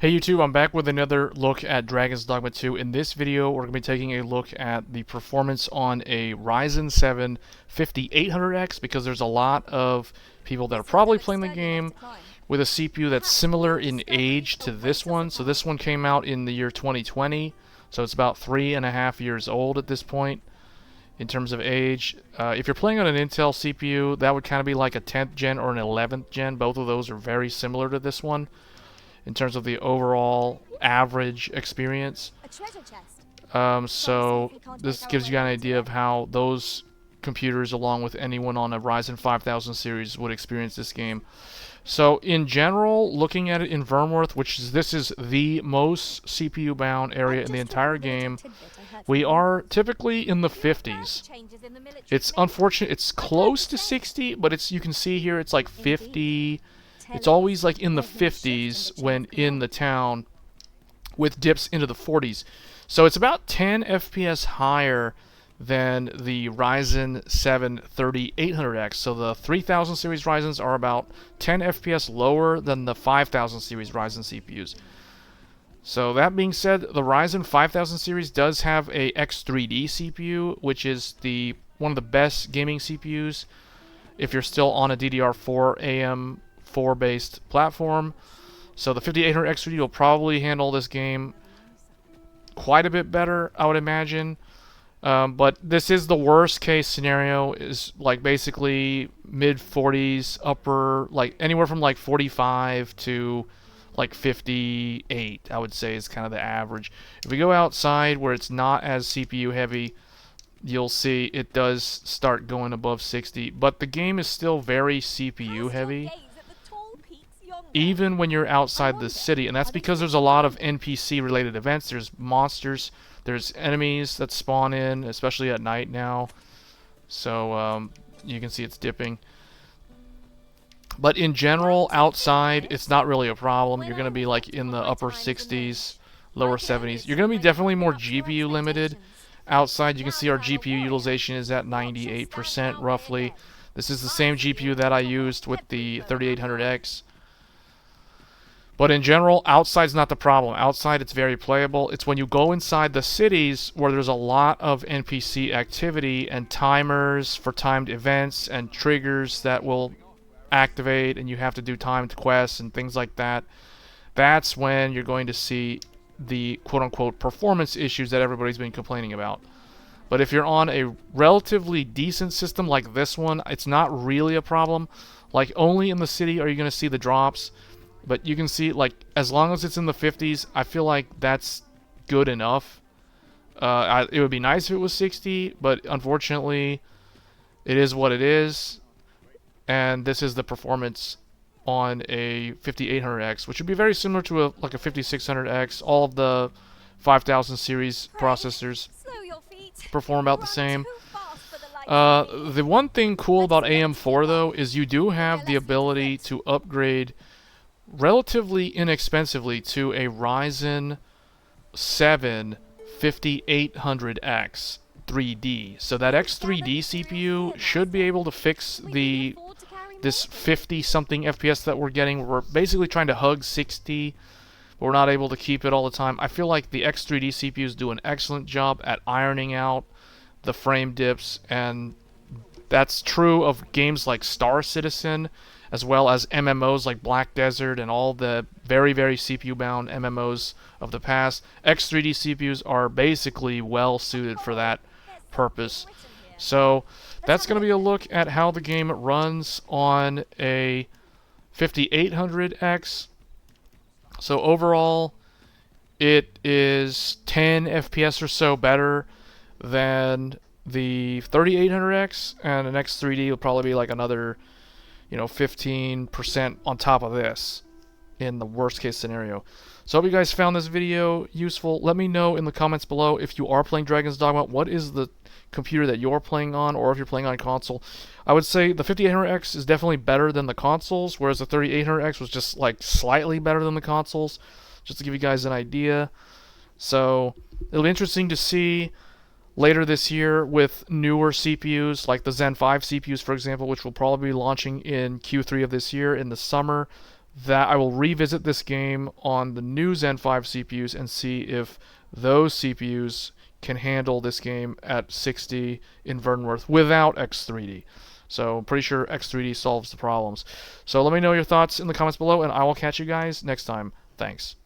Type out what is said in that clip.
Hey YouTube, I'm back with another look at Dragon's Dogma 2. In this video, we're going to be taking a look at the performance on a Ryzen 7 5800X because there's a lot of people that are probably playing the game with a CPU that's similar in age to this one. So this one came out in the year 2020, so it's about 3.5 years old at this point in terms of age. If you're playing on an Intel CPU, that would kind of be like a 10th gen or an 11th gen. Both of those are very similar to this one in terms of the overall average experience. So this gives you an idea of how those computers, along with anyone on a Ryzen 5000 series, would experience this game. So in general, looking at it in Vermworth, this is the most CPU bound area in the entire game, we are typically in the 50s. It's unfortunate, it's close to 60, but you can see here it's like 50. It's always like in the 50s when in the town, with dips into the 40s. So it's about 10 FPS higher than the Ryzen 7 3800X. So the 3000 series Ryzens are about 10 FPS lower than the 5000 series Ryzen CPUs. So that being said, the Ryzen 5000 series does have a X3D CPU, which is one of the best gaming CPUs if you're still on a DDR4 AM4 based platform. So the 5800 X3D will probably handle this game quite a bit better, I would imagine. But this is the worst case scenario, is like basically mid 40s, upper, like anywhere from like 45 to like 58, I would say, is kind of the average. If we go outside where it's not as CPU heavy, you'll see it does start going above 60, but the game is still very CPU heavy even when you're outside the city, and that's because there's a lot of NPC related events. There's monsters, there's enemies that spawn in, especially at night now. So you can see it's dipping. But in general, outside, it's not really a problem. You're going to be like in the upper 60s, lower 70s. You're going to be definitely more GPU limited. Outside, you can see our GPU utilization is at 98% roughly. This is the same GPU that I used with the 3800X. But in general, outside's not the problem. Outside, it's very playable. It's when you go inside the cities where there's a lot of NPC activity and timers for timed events and triggers that will activate, and you have to do timed quests and things like that. That's when you're going to see the quote-unquote performance issues that everybody's been complaining about. But if you're on a relatively decent system like this one, it's not really a problem. Like, only in the city are you going to see the drops. But you can see, like, as long as it's in the 50s, I feel like that's good enough. It would be nice if it was 60, but unfortunately, it is what it is. And this is the performance on a 5800X, which would be very similar to a 5600X. All of the 5000 series processors perform about the same. The one thing cool about AM4, though, is you do have the ability to upgrade relatively inexpensively to a Ryzen 7 5800X 3D. So that X3D CPU should be able to fix this 50-something FPS that we're getting. We're basically trying to hug 60, but we're not able to keep it all the time. I feel like the X3D CPUs do an excellent job at ironing out the frame dips, and that's true of games like Star Citizen, as well as MMOs like Black Desert and all the very, very CPU-bound MMOs of the past. X3D CPUs are basically well suited for that purpose. So that's going to be a look at how the game runs on a 5800X. So overall, it is 10 FPS or so better than the 3800X, and an X3D will probably be like another 15% on top of this in the worst case scenario. So I hope you guys found this video useful. Let me know in the comments below if you are playing Dragon's Dogma, what is the computer that you're playing on, or if you're playing on console. I would say the 5800X is definitely better than the consoles, whereas the 3800X was just like slightly better than the consoles, just to give you guys an idea. So it'll be interesting to see later this year with newer CPUs, like the Zen 5 CPUs, for example, which will probably be launching in Q3 of this year in the summer, that I will revisit this game on the new Zen 5 CPUs and see if those CPUs can handle this game at 60 in Vernworth without X3D. So I'm pretty sure X3D solves the problems. So let me know your thoughts in the comments below, and I will catch you guys next time. Thanks.